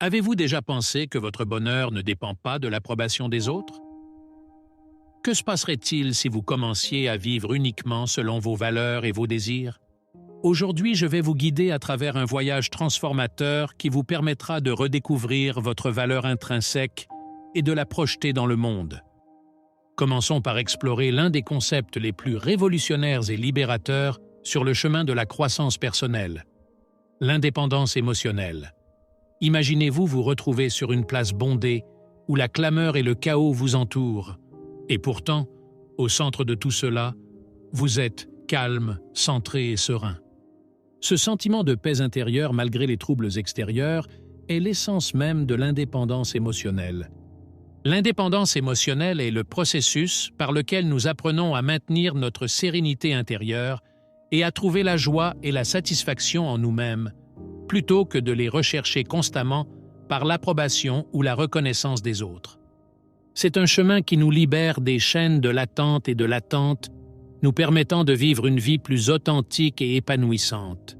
Avez-vous déjà pensé que votre bonheur ne dépend pas de l'approbation des autres? Que se passerait-il si vous commenciez à vivre uniquement selon vos valeurs et vos désirs? Aujourd'hui, je vais vous guider à travers un voyage transformateur qui vous permettra de redécouvrir votre valeur intrinsèque et de la projeter dans le monde. Commençons par explorer l'un des concepts les plus révolutionnaires et libérateurs sur le chemin de la croissance personnelle, l'indépendance émotionnelle. Imaginez-vous vous retrouver sur une place bondée où la clameur et le chaos vous entourent. Et pourtant, au centre de tout cela, vous êtes calme, centré et serein. Ce sentiment de paix intérieure malgré les troubles extérieurs est l'essence même de l'indépendance émotionnelle. L'indépendance émotionnelle est le processus par lequel nous apprenons à maintenir notre sérénité intérieure et à trouver la joie et la satisfaction en nous-mêmes, plutôt que de les rechercher constamment par l'approbation ou la reconnaissance des autres. C'est un chemin qui nous libère des chaînes de l'attente et de l'attente, nous permettant de vivre une vie plus authentique et épanouissante.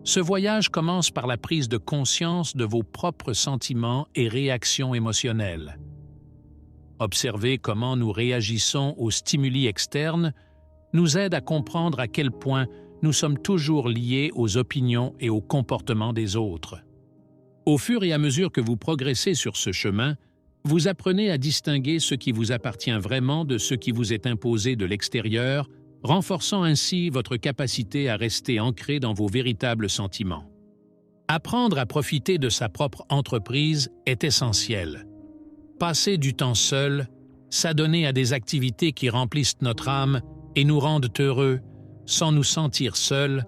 Ce voyage commence par la prise de conscience de vos propres sentiments et réactions émotionnelles. Observer comment nous réagissons aux stimuli externes nous aide à comprendre à quel point nous sommes toujours liés aux opinions et aux comportements des autres. Au fur et à mesure que vous progressez sur ce chemin, vous apprenez à distinguer ce qui vous appartient vraiment de ce qui vous est imposé de l'extérieur, renforçant ainsi votre capacité à rester ancré dans vos véritables sentiments. Apprendre à profiter de sa propre entreprise est essentiel. Passer du temps seul, s'adonner à des activités qui remplissent notre âme et nous rendent heureux, sans nous sentir seuls,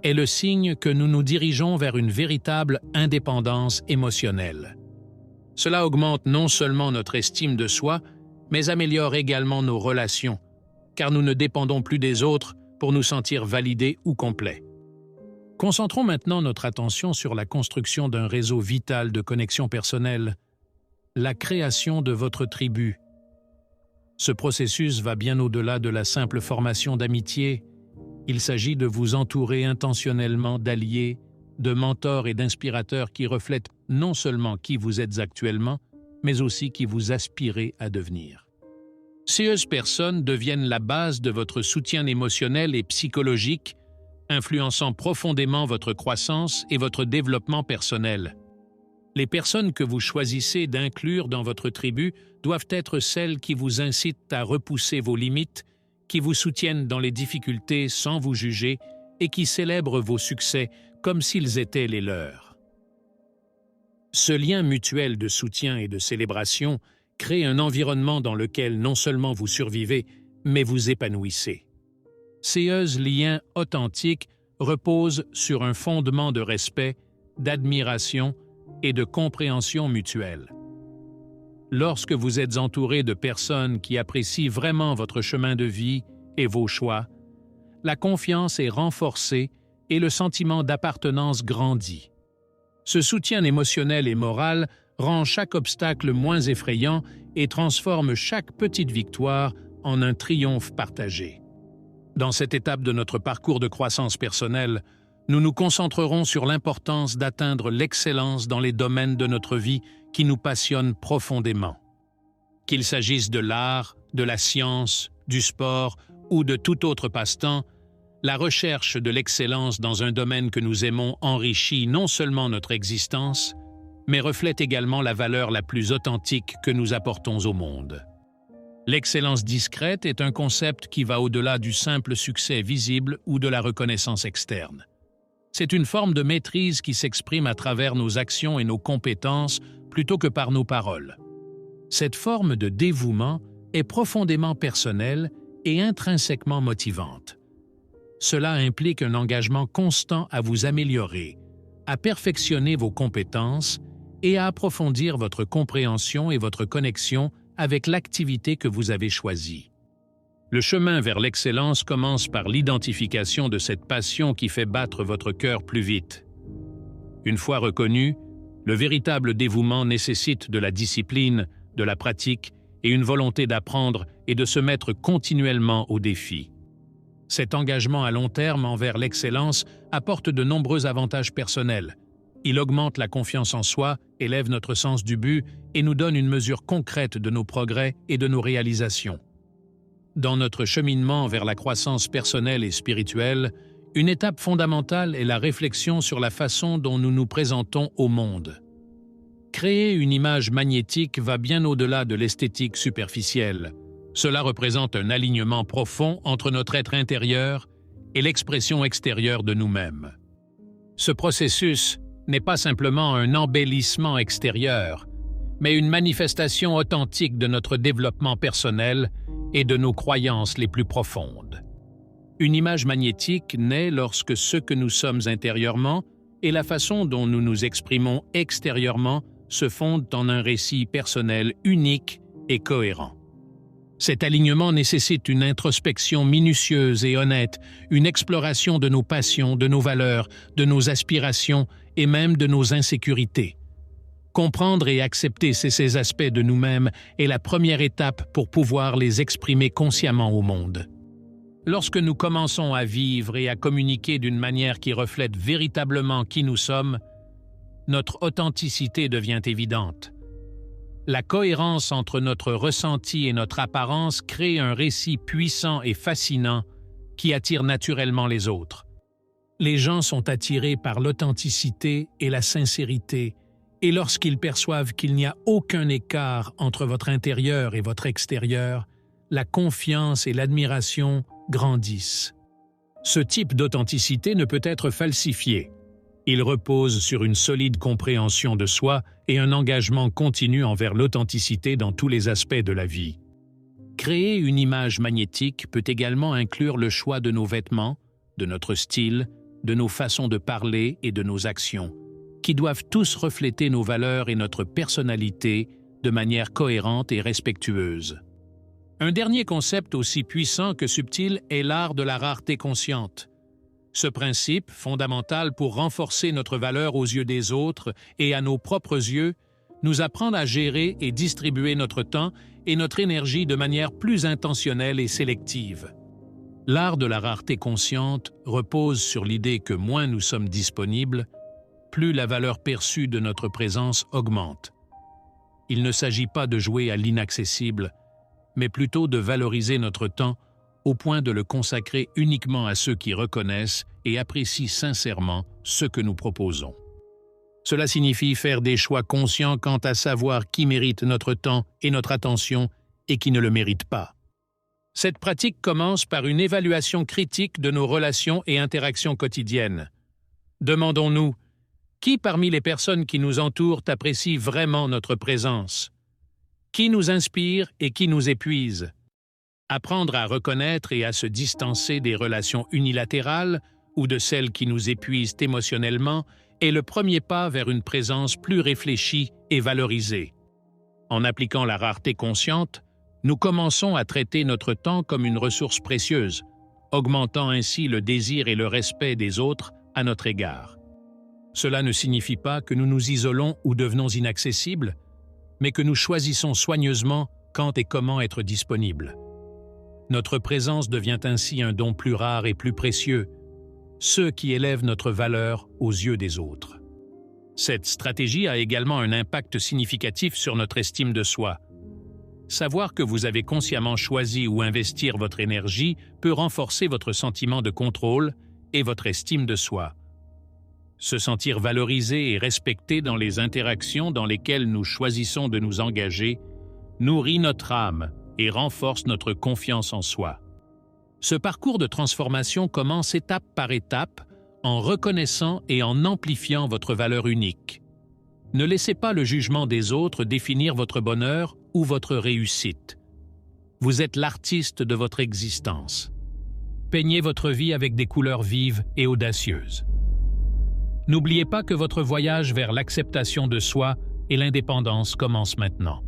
est le signe que nous nous dirigeons vers une véritable indépendance émotionnelle. Cela augmente non seulement notre estime de soi, mais améliore également nos relations, car nous ne dépendons plus des autres pour nous sentir validés ou complets. Concentrons maintenant notre attention sur la construction d'un réseau vital de connexions personnelles, la création de votre tribu. Ce processus va bien au-delà de la simple formation d'amitié. Il s'agit de vous entourer intentionnellement d'alliés, de mentors et d'inspirateurs qui reflètent non seulement qui vous êtes actuellement, mais aussi qui vous aspirez à devenir. Ces personnes deviennent la base de votre soutien émotionnel et psychologique, influençant profondément votre croissance et votre développement personnel. Les personnes que vous choisissez d'inclure dans votre tribu doivent être celles qui vous incitent à repousser vos limites, qui vous soutiennent dans les difficultés sans vous juger et qui célèbrent vos succès comme s'ils étaient les leurs. Ce lien mutuel de soutien et de célébration crée un environnement dans lequel non seulement vous survivez, mais vous épanouissez. Ces liens authentiques reposent sur un fondement de respect, d'admiration et de compréhension mutuelle. Lorsque vous êtes entouré de personnes qui apprécient vraiment votre chemin de vie et vos choix, la confiance est renforcée et le sentiment d'appartenance grandit. Ce soutien émotionnel et moral rend chaque obstacle moins effrayant et transforme chaque petite victoire en un triomphe partagé. Dans cette étape de notre parcours de croissance personnelle, nous nous concentrerons sur l'importance d'atteindre l'excellence dans les domaines de notre vie qui nous passionnent profondément. Qu'il s'agisse de l'art, de la science, du sport ou de tout autre passe-temps, la recherche de l'excellence dans un domaine que nous aimons enrichit non seulement notre existence, mais reflète également la valeur la plus authentique que nous apportons au monde. L'excellence discrète est un concept qui va au-delà du simple succès visible ou de la reconnaissance externe. C'est une forme de maîtrise qui s'exprime à travers nos actions et nos compétences plutôt que par nos paroles. Cette forme de dévouement est profondément personnelle et intrinsèquement motivante. Cela implique un engagement constant à vous améliorer, à perfectionner vos compétences et à approfondir votre compréhension et votre connexion avec l'activité que vous avez choisie. Le chemin vers l'excellence commence par l'identification de cette passion qui fait battre votre cœur plus vite. Une fois reconnu, le véritable dévouement nécessite de la discipline, de la pratique et une volonté d'apprendre et de se mettre continuellement au défi. Cet engagement à long terme envers l'excellence apporte de nombreux avantages personnels. Il augmente la confiance en soi, élève notre sens du but et nous donne une mesure concrète de nos progrès et de nos réalisations. Dans notre cheminement vers la croissance personnelle et spirituelle, une étape fondamentale est la réflexion sur la façon dont nous nous présentons au monde. Créer une image magnétique va bien au-delà de l'esthétique superficielle. Cela représente un alignement profond entre notre être intérieur et l'expression extérieure de nous-mêmes. Ce processus n'est pas simplement un embellissement extérieur, mais une manifestation authentique de notre développement personnel et de nos croyances les plus profondes. Une image magnétique naît lorsque ce que nous sommes intérieurement et la façon dont nous nous exprimons extérieurement se fondent en un récit personnel unique et cohérent. Cet alignement nécessite une introspection minutieuse et honnête, une exploration de nos passions, de nos valeurs, de nos aspirations et même de nos insécurités. Comprendre et accepter ces aspects de nous-mêmes est la première étape pour pouvoir les exprimer consciemment au monde. Lorsque nous commençons à vivre et à communiquer d'une manière qui reflète véritablement qui nous sommes, notre authenticité devient évidente. La cohérence entre notre ressenti et notre apparence crée un récit puissant et fascinant qui attire naturellement les autres. Les gens sont attirés par l'authenticité et la sincérité, et lorsqu'ils perçoivent qu'il n'y a aucun écart entre votre intérieur et votre extérieur, la confiance et l'admiration grandissent. Ce type d'authenticité ne peut être falsifié. Il repose sur une solide compréhension de soi et un engagement continu envers l'authenticité dans tous les aspects de la vie. Créer une image magnétique peut également inclure le choix de nos vêtements, de notre style, de nos façons de parler et de nos actions, qui doivent tous refléter nos valeurs et notre personnalité de manière cohérente et respectueuse. Un dernier concept aussi puissant que subtil est l'art de la rareté consciente. Ce principe, fondamental pour renforcer notre valeur aux yeux des autres et à nos propres yeux, nous apprend à gérer et distribuer notre temps et notre énergie de manière plus intentionnelle et sélective. L'art de la rareté consciente repose sur l'idée que moins nous sommes disponibles, plus la valeur perçue de notre présence augmente. Il ne s'agit pas de jouer à l'inaccessible, mais plutôt de valoriser notre temps au point de le consacrer uniquement à ceux qui reconnaissent et apprécient sincèrement ce que nous proposons. Cela signifie faire des choix conscients quant à savoir qui mérite notre temps et notre attention et qui ne le mérite pas. Cette pratique commence par une évaluation critique de nos relations et interactions quotidiennes. Demandons-nous, qui parmi les personnes qui nous entourent apprécie vraiment notre présence? Qui nous inspire et qui nous épuise? Apprendre à reconnaître et à se distancer des relations unilatérales ou de celles qui nous épuisent émotionnellement est le premier pas vers une présence plus réfléchie et valorisée. En appliquant la rareté consciente, nous commençons à traiter notre temps comme une ressource précieuse, augmentant ainsi le désir et le respect des autres à notre égard. Cela ne signifie pas que nous nous isolons ou devenons inaccessibles, mais que nous choisissons soigneusement quand et comment être disponibles. Notre présence devient ainsi un don plus rare et plus précieux, ce qui élève notre valeur aux yeux des autres. Cette stratégie a également un impact significatif sur notre estime de soi. Savoir que vous avez consciemment choisi où investir votre énergie peut renforcer votre sentiment de contrôle et votre estime de soi. Se sentir valorisé et respecté dans les interactions dans lesquelles nous choisissons de nous engager nourrit notre âme et renforce notre confiance en soi. Ce parcours de transformation commence étape par étape en reconnaissant et en amplifiant votre valeur unique. Ne laissez pas le jugement des autres définir votre bonheur ou votre réussite. Vous êtes l'artiste de votre existence. Peignez votre vie avec des couleurs vives et audacieuses. N'oubliez pas que votre voyage vers l'acceptation de soi et l'indépendance commence maintenant.